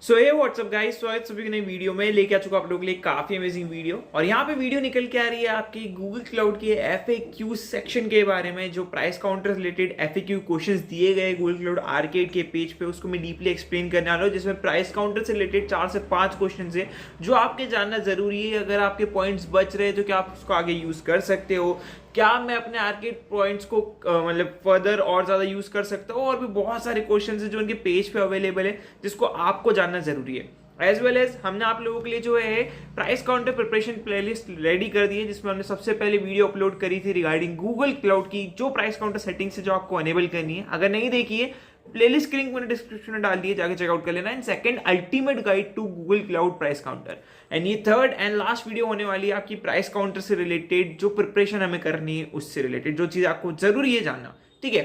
सो ये WhatsApp guys, स्वागत सभी की नई वीडियो में लेके आ चुका आप लोगों के लिए काफी अमेजिंग वीडियो। और यहाँ पे वीडियो निकल के आ रही है आपकी गूगल क्लाउड की FAQ सेक्शन के बारे में, जो price counter related FAQ questions दिए गए गूगल क्लाउड आर्केड के पेज पे, उसको मैं डीपली एक्सप्लेन करने वाला हूँ, जिसमें प्राइस काउंटर से रिलेटेड 4 से 5 क्वेश्चन है जो आपके जानना जरूरी है। अगर आपके पॉइंट्स बच रहे हैं तो क्या आप उसको आगे यूज कर सकते हो, क्या मैं अपने आर्केड पॉइंट्स को मतलब फर्दर और ज्यादा यूज कर सकता हूँ, और भी बहुत सारे क्वेश्चन है जो उनके पेज पे अवेलेबल है जिसको आपको जानना जरूरी है। एज वेल एज हमने आप लोगों के लिए जो है price counter preparation playlist ready कर दी है, जिसमें हमने सबसे पहले वीडियो अपलोड करी थी रिगार्डिंग गूगल क्लाउड की जो प्राइस काउंटर सेटिंग्स है जो आपको अनेबल करनी है। अगर नहीं देखी है, प्लेलिस्ट की लिंक मैंने डिस्क्रिप्शन में डाल दी है, जाके चेकआउट कर लेना। And second, ultimate guide to Google cloud price counter. And ये थर्ड एंड लास्ट वीडियो होने वाली है आपकी प्राइस काउंटर से रिलेटेड, जो प्रिपरेशन हमें करनी है उससे रिलेटेड, जो चीज आपको जरूरी है जानना। ठीक है,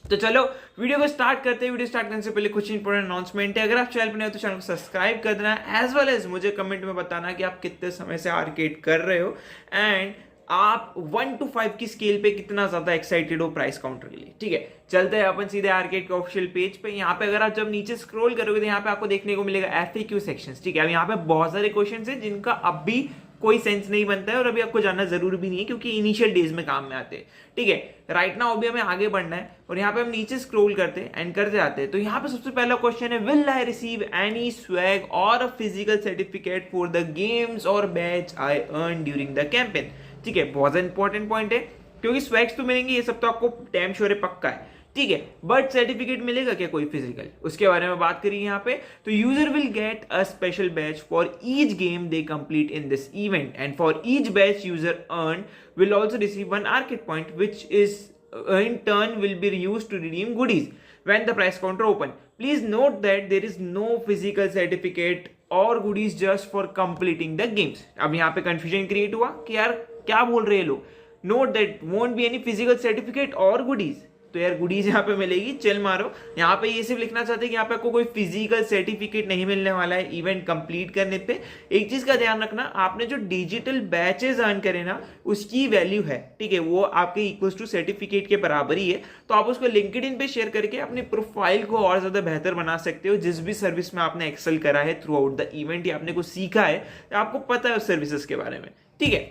तो चलो वीडियो को स्टार्ट करते हैं। वीडियो स्टार्ट करने से पहले कुछ इंपॉर्टेंट अनाउंसमेंट है। अगर आप चैनल पर नए हो तो चैनल को सब्सक्राइब कर देना, एज वेल एज मुझे कमेंट में बताना कि आप कितने समय से आर्केड कर रहे हो एंड आप 1 to 5 की स्केल पे कितना ज्यादा एक्साइटेड हो प्राइस काउंटर के लिए। ठीक है, चलते हैं अपन सीधे आर्केड के ऑफिशियल पेज पे। यहाँ पे अगर आप जब नीचे स्क्रॉल करोगे तो यहाँ पे आपको देखने को मिलेगा FAQ सेक्शंस। ठीक है, अब यहाँ पे बहुत सारे क्वेश्चंस हैं जिनका अब भी कोई सेंस नहीं बनता है और अभी आपको जानना जरूरी भी नहीं है, क्योंकि इनिशियल डेज में काम में आते हैं। ठीक है, राइट नाउ अभी हमें आगे बढ़ना है और यहाँ पे हम नीचे स्क्रॉल करते हैं एंड करते जाते हैं। तो यहाँ पे सबसे पहला क्वेश्चन है, will I receive any swag or a physical certificate for the games or badge I earn during the campaign. ठीक है, बहुत इंपॉर्टेंट पॉइंट है, क्योंकि स्वैग्स तो मिलेंगे, ये सब तो आपको डैम श्योर है, पक्का है। ठीक है, बट सर्टिफिकेट मिलेगा क्या कोई फिजिकल, उसके बारे में बात करिए यहाँ पे। तो user will get a special batch for each game they complete in this event, and for each batch user earn will also receive 1 arcade point which is in turn will be used to redeem goodies when the price counter open. Please note that there is no physical certificate or goodies just for completing the games. अब यहाँ पे confusion create हुआ कि यार क्या बोल रहे हैं लोग। Note that won't be any physical certificate or goodies. तो यार गुडीज यहाँ पे मिलेगी, चल मारो। यहाँ पे ये सिर्फ लिखना चाहते हैं कि यहाँ पे आपको कोई फिजिकल सर्टिफिकेट नहीं मिलने वाला है इवेंट कंप्लीट करने पे। एक चीज का ध्यान रखना, आपने जो डिजिटल बैचेस अर्न करे ना, उसकी वैल्यू है, ठीक है, वो आपके इक्वल्स टू सर्टिफिकेट के बराबर ही है। तो आप उसको लिंक्डइन पे शेयर करके अपनी प्रोफाइल को और ज्यादा बेहतर बना सकते हो। जिस भी सर्विस में आपने एक्सेल करा है थ्रू आउट द इवेंट या आपने कुछ सीखा है, आपको पता है उस सर्विसेज के बारे में। ठीक है,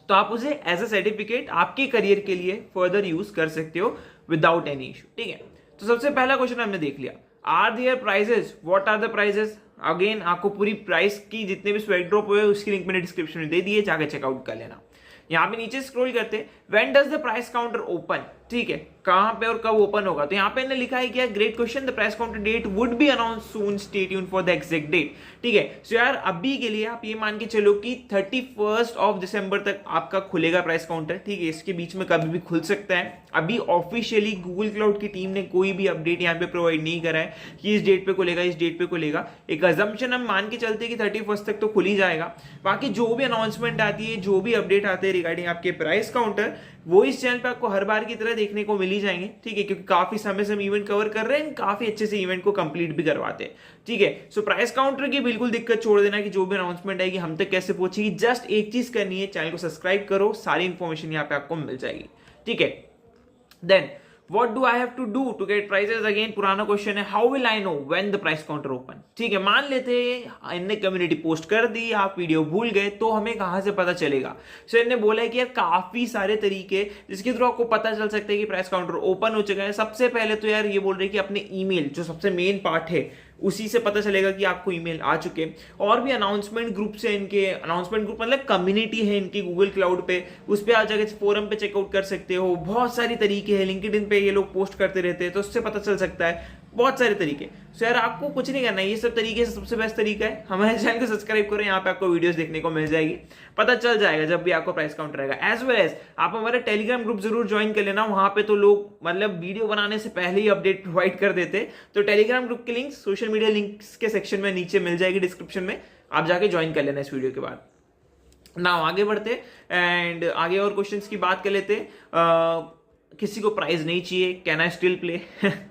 तो आप उसे एज अ सर्टिफिकेट आपके करियर के लिए फर्दर यूज कर सकते हो विदाउट एनी इशू। ठीक है, तो सबसे पहला क्वेश्चन हमने देख लिया, are there prizes, what are the prizes. Again आपको पूरी प्राइस की जितने भी स्वैग ड्रॉप हुए उसकी लिंक मैंने डिस्क्रिप्शन में दे दी है, जाकर चेकआउट कर लेना। यहाँ पे नीचे स्क्रॉल करते हैं, when does the price counter open. ठीक है, कहां पे और कब ओपन होगा, तो यहाँ पे लिखा है कि great question, the price counter date would be announce soon, stay tuned for the exact date. ठीक है, सो यार अभी के लिए आप ये मान के चलो कि 31 दिसंबर तक आपका खुलेगा प्राइस काउंटर। ठीक है, इसके बीच में कभी भी खुल सकता है। अभी ऑफिशियली गूगल क्लाउड की टीम ने कोई भी अपडेट यहाँ पे प्रोवाइड नहीं करा है कि इस डेट पे खुलेगा, इस डेट पे खुलेगा। एक अजम्पशन हम मान के चलते कि 31 तक तो खुल ही जाएगा। बाकी जो भी अनाउंसमेंट आती है, जो भी अपडेट आते हैं रिगार्डिंग आपके प्राइस काउंटर, वो इस चैनल पे आपको हर बार की तरह देखने को मिल ही जाएंगे। ठीक है, क्योंकि काफी समय से हम इवेंट कवर कर रहे हैं, काफी अच्छे से इवेंट को कंप्लीट भी करवाते हैं। ठीक है, सो प्राइस काउंटर की बिल्कुल दिक्कत छोड़ देना कि जो भी अनाउंसमेंट आएगी हम तक कैसे पहुंचेगी। जस्ट एक चीज करनी है, चैनल को सब्सक्राइब करो, सारी इंफॉर्मेशन यहाँ पे आपको मिल जाएगी। ठीक है, then what do I have to do to get prices? Again पुराना क्वेश्चन है, how will I know when the price counter open? ठीक है, मान लेते इनने कम्युनिटी पोस्ट कर दी, आप वीडियो भूल गए, तो हमें कहां से पता चलेगा। सो इन्होंने बोला है कि यार काफी सारे तरीके जिसके थ्रू आपको पता चल सकता है कि प्राइस काउंटर ओपन हो चुका है। सबसे पहले तो यार ये बोल रहे हैं कि अपने ईमेल, जो सबसे मेन पार्ट है, उसी से पता चलेगा कि आपको ईमेल आ चुके। और भी अनाउंसमेंट ग्रुप से, इनके अनाउंसमेंट ग्रुप मतलब कम्युनिटी है इनकी गूगल क्लाउड पे, उस पे आप जाकर फोरम पे चेकआउट कर सकते हो। बहुत सारी तरीके हैं, लिंक्डइन पे ये लोग पोस्ट करते रहते हैं, तो उससे पता चल सकता है, बहुत सारे तरीके। सो यार आपको कुछ नहीं करना है, ये सब तरीके से सबसे बेस्ट तरीका है, हमारे चैनल को सब्सक्राइब करो, यहाँ पे आपको वीडियोस देखने को मिल जाएगी, पता चल जाएगा जब भी आपको प्राइस काउंटर रहेगा। एज वेल एज आप हमारे टेलीग्राम ग्रुप जरूर ज्वाइन कर लेना, वहां पे तो लोग मतलब वीडियो बनाने से पहले ही अपडेट प्रोवाइड कर देते। तो टेलीग्राम ग्रुप की लिंक सोशल मीडिया लिंक्स के सेक्शन में नीचे मिल जाएगी डिस्क्रिप्शन में, आप जाके ज्वाइन कर लेना इस वीडियो के बाद। नाउ आगे बढ़ते एंड आगे और क्वेश्चंस की बात कर लेते। किसी को प्राइज नहीं चाहिए, कैन आई स्टिल प्ले,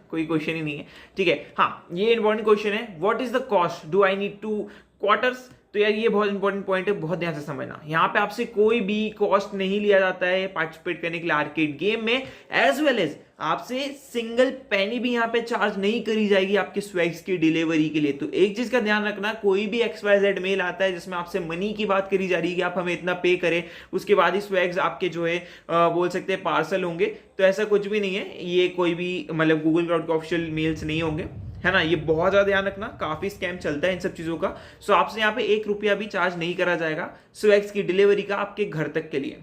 कोई क्वेश्चन ही नहीं है। ठीक है, हाँ ये इंपॉर्टेंट क्वेश्चन है, what is the cost, do I need to quarters. तो यार ये बहुत इंपॉर्टेंट पॉइंट है, बहुत ध्यान से समझना। यहाँ पे आपसे कोई भी कॉस्ट नहीं लिया जाता है पार्टिसिपेट करने के लिए आर्केड गेम में, एज वेल एज आपसे सिंगल पेनी भी यहाँ पे चार्ज नहीं करी जाएगी आपके स्वैग्स की डिलीवरी के लिए। तो एक चीज का ध्यान रखना, कोई भी XYZ मेल आता है जिसमें आपसे मनी की बात करी जा रही है कि आप हमें इतना पे करें, उसके बाद ही स्वैग्स आपके जो है बोल सकते हैं पार्सल होंगे, तो ऐसा कुछ भी नहीं है। ये कोई भी मतलब गूगल क्लाउड के ऑफिशियल मेल्स नहीं होंगे, है ना। ये बहुत ज्यादा ध्यान रखना, काफी स्कैम चलता है इन सब चीजों का। सो आपसे यहाँ पे 1 रुपया भी चार्ज नहीं करा जाएगा स्वैग्स की डिलीवरी का आपके घर तक के लिए,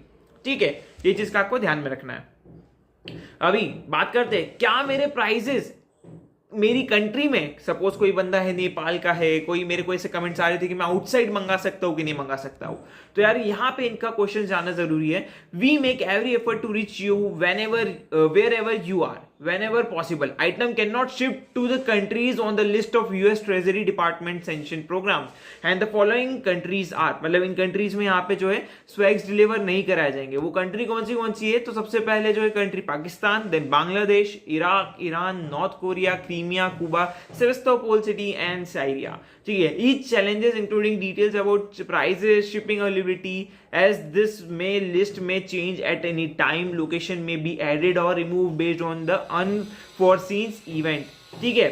ठीक है। ये चीज का आपको ध्यान में रखना है। अभी बात करते हैं क्या मेरे प्राइजेस मेरी कंट्री में, सपोज कोई बंदा है नेपाल का है, कोई मेरे को ऐसे कमेंट्स आ रहे थे कि मैं आउटसाइड मंगा सकता हूं कि नहीं मंगा सकता हूं, तो यार यहां पे इनका क्वेश्चन जानना जरूरी है। We make every effort to reach you wherever you are whenever possible. Item cannot ship to the countries on the list of US Treasury Department sanctioned programs and the following countries are, मतलब इन countries में यहाँ पे जो है swags deliver नहीं कराए जाएंगे। वो कंट्री कौन सी है, तो सबसे पहले जो है country Pakistan, then Bangladesh, Iraq, Iran, North Korea, Crimea, Cuba, Sevastopol city and Syria, ठीक है। Each challenges including details about prices, shipping availability as this list may change at any time, location may be added or removed based on the unforeseen event, ठीक है।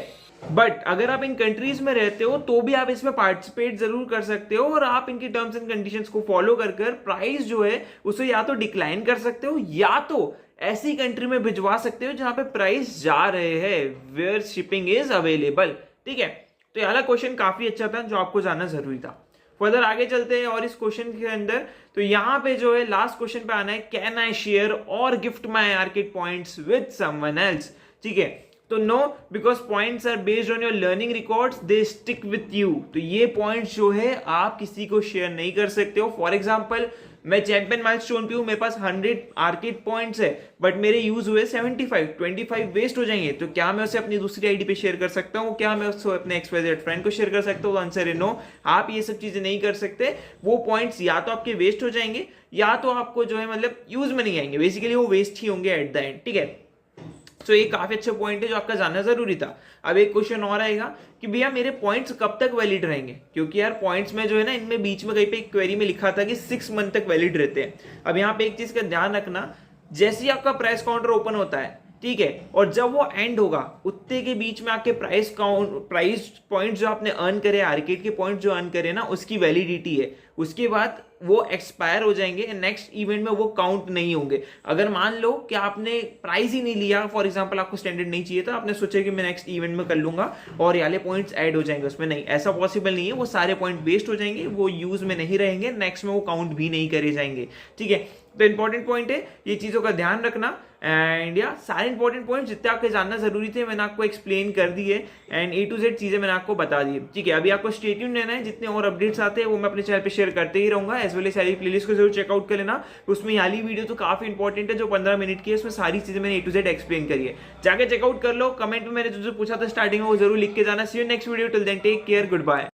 But अगर आप इन countries में रहते हो तो भी आप इसमें पार्टिसिपेट जरूर कर सकते हो, और आप इनकी टर्म्स एंड कंडीशंस को फॉलो कर प्राइस जो है उसे या तो डिक्लाइन कर सकते हो या तो ऐसी कंट्री में भिजवा सकते हो जहां पे प्राइस जा रहे हैं, वेयर शिपिंग इज अवेलेबल, ठीक है। तो ये वाला क्वेश्चन काफी अच्छा था जो आपको जानना जरूरी था। फर्दर आगे चलते हैं और इस क्वेश्चन के अंदर, तो यहाँ पे जो है लास्ट क्वेश्चन पे आना है, can I share or gift my arcade points with someone else, ठीक है। तो no, because points are based on your learning records, they stick with you. तो ये पॉइंट्स जो है आप किसी को शेयर नहीं कर सकते हो। फॉर एग्जाम्पल मैं चैंपियन माइलस्टोन पे हूं, मेरे पास 100 आर्केड पॉइंट्स है, बट मेरे यूज हुए 75, 25 वेस्ट हो जाएंगे। तो क्या मैं उसे अपनी दूसरी आईडी पे शेयर कर सकता हूं? क्या मैं उसको अपने XYZ फ्रेंड को शेयर कर सकता हूं? आंसर है नो, आप ये सब चीजें नहीं कर सकते। वो पॉइंट्स या तो आपके वेस्ट हो जाएंगे या तो आपको जो है मतलब यूज में नहीं आएंगे, बेसिकली वो वेस्ट ही होंगे एट द एंड, ठीक है। तो ये काफी अच्छा पॉइंट है जो आपका जानना जरूरी था। अब एक क्वेश्चन और आएगा कि भैया मेरे पॉइंट्स कब तक वैलिड रहेंगे, क्योंकि यार पॉइंट्स में जो है ना, इनमें बीच में कहीं पे एक क्वेरी में लिखा था कि 6 मंथ तक वैलिड रहते हैं। अब यहाँ पे एक चीज का ध्यान रखना, जैसे ही आपका प्राइस काउंटर ओपन होता है, ठीक है, और जब वो एंड होगा उतने के बीच में आपके प्राइस पॉइंट जो आपने अर्न करे, आर्केड के पॉइंट जो अर्न करे ना, उसकी वैलिडिटी है। उसके बाद वो एक्सपायर हो जाएंगे, नेक्स्ट इवेंट में वो काउंट नहीं होंगे। अगर मान लो कि आपने प्राइस ही नहीं लिया, फॉर एग्जांपल आपको स्टैंडर्ड नहीं चाहिए था, आपने सोचा कि मैं नेक्स्ट इवेंट में कर लूंगा और ये वाले पॉइंट्स ऐड हो जाएंगे उसमें, नहीं, ऐसा पॉसिबल नहीं है। वो सारे पॉइंट वेस्ट हो जाएंगे, वो यूज में नहीं रहेंगे, नेक्स्ट में वो काउंट भी नहीं करे जाएंगे, ठीक है। तो इंपॉर्टेंट पॉइंट है, ये चीजों का ध्यान रखना। एंड या सारे इंपॉर्टेंट पॉइंट जितने आपके जानना जरूरी थे मैंने आपको एक्सप्लेन कर दिए, एंड A to Z चीजें मैंने आपको बता दी, ठीक है। अभी आपको स्टे ट्यून्ड रहना है, जितने और अपडेट्स आते हैं वो मैं अपने चैनल पे शेयर करते ही रहूंगा। एज वेल एज सारी प्लेलिस्ट को जरूर चेकआउट कर लेना, उसमें वाली वीडियो तो काफी इंपॉर्टेंट है जो 15 मिनट की है, उसमें सारी चीजें मैंने A to Z एक्सप्लेन करी है, जाके चेकआउट कर लो। कमेंट में मैंने जो पूछा था स्टार्टिंग में वो जरूर लिख के जाना। See you next video, till then take care, good bye.